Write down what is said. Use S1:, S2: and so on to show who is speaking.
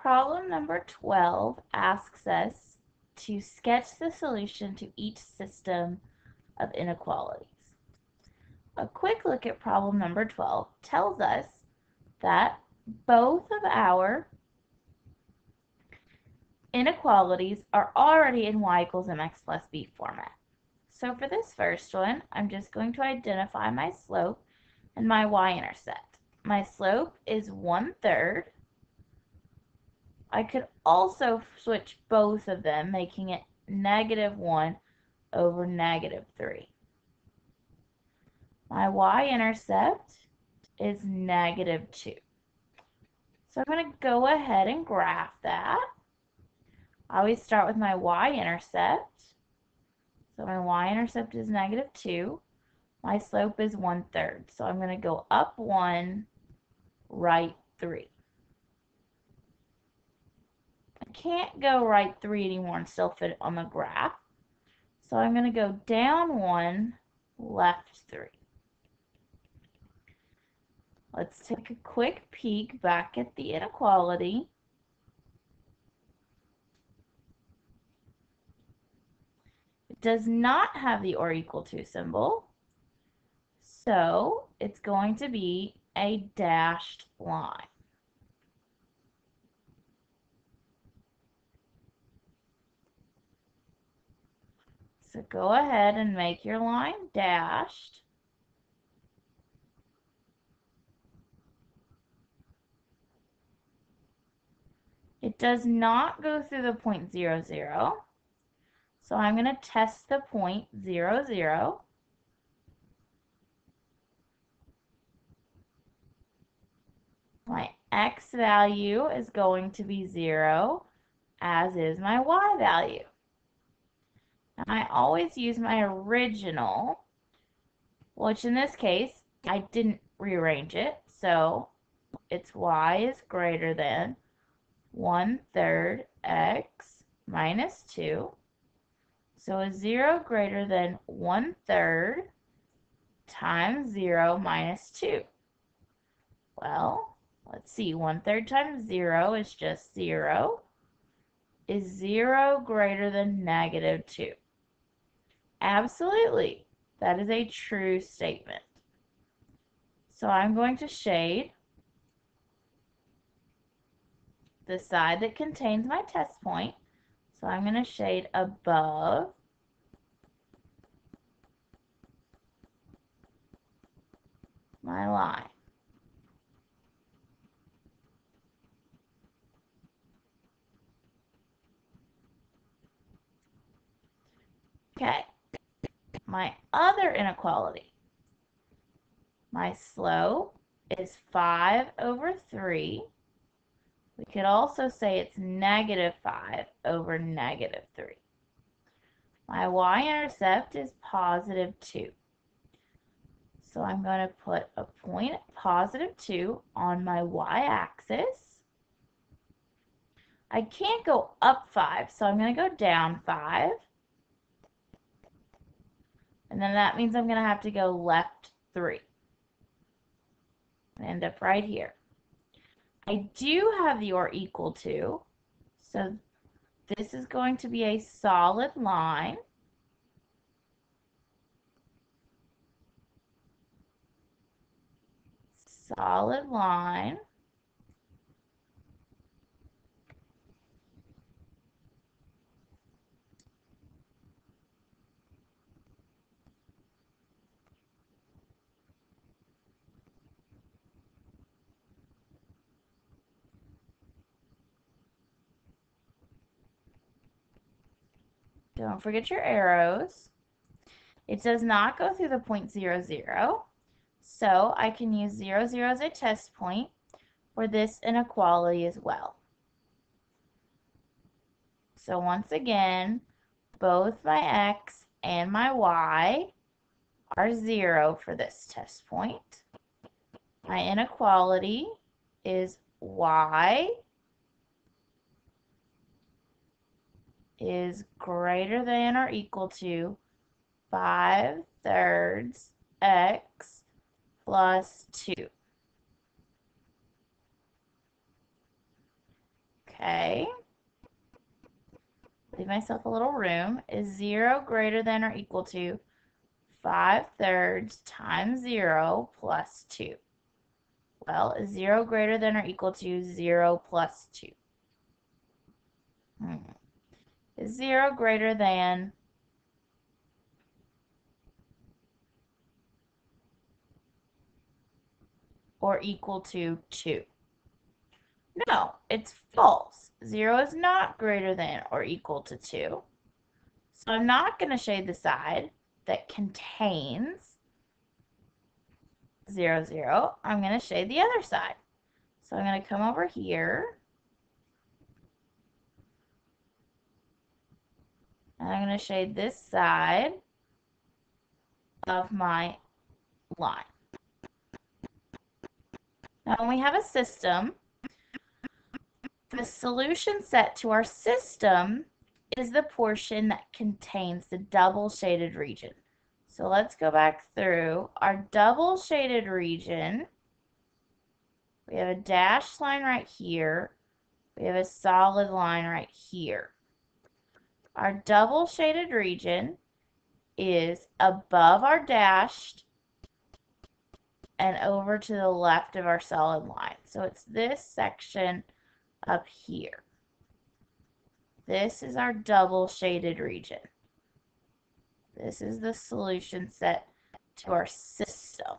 S1: problem number 12 asks us to sketch the solution to each system of inequalities. A quick look at problem number 12 tells us that both of our inequalities are already in y equals mx plus b format. So for this first one, I'm just going to identify my slope and my y-intercept. My slope is 1/3. I could also switch both of them, making it -1 over -3. My y-intercept is -2. So I'm going to go ahead and graph that. I always start with my y-intercept. So my y-intercept is -2. My slope is 1/3. So I'm going to go up 1, right 3. I can't go right 3 anymore and still fit it on the graph. So I'm going to go down 1, left 3. Let's take a quick peek back at the inequality. It does not have the or equal to symbol, so it's going to be a dashed line. So go ahead and make your line dashed. It does not go through the point 0, 0. So I'm going to test the point 0, 0. My x value is going to be 0, as is my y value. And I always use my original, which in this case, I didn't rearrange it, so its y is greater than 1/3 x minus 2. So is 0 greater than 1/3 times 0 minus 2? Well, let's see. 1/3 times 0 is just 0. Is 0 greater than -2? Absolutely. That is a true statement. So I'm going to shade the side that contains my test point. So I'm going to shade above my line. Okay, my other inequality. My slope is 5/3. We could also say it's -5 over -3. My y-intercept is +2. So I'm going to put a point at +2 on my y-axis. I can't go up 5, so I'm going to go down 5. And then that means I'm going to have to go left 3. And end up right here. I do have the or equal to, so this is going to be a solid line. Solid line. Don't forget your arrows. It does not go through the point 0, 0. So I can use 0, 0 as a test point for this inequality as well. So once again, both my x and my y are 0 for this test point. My inequality is y is greater than or equal to 5/3 x plus 2. okay. Leave myself a little room. Is 0 greater than or equal to 5/3 times 0 plus 2? Well, is 0 greater than or equal to 0 plus 2? Is 0 greater than or equal to 2? No, it's false. 0 is not greater than or equal to 2. So I'm not going to shade the side that contains 0, 0. I'm going to shade the other side. So I'm going to come over here. And I'm going to shade this side of my line. Now when we have a system, the solution set to our system is the portion that contains the double shaded region. So let's go back through our double shaded region. We have a dashed line right here. We have a solid line right here. Our double shaded region is above our dashed and over to the left of our solid line. So it's this section up here. This is our double shaded region. This is the solution set to our system.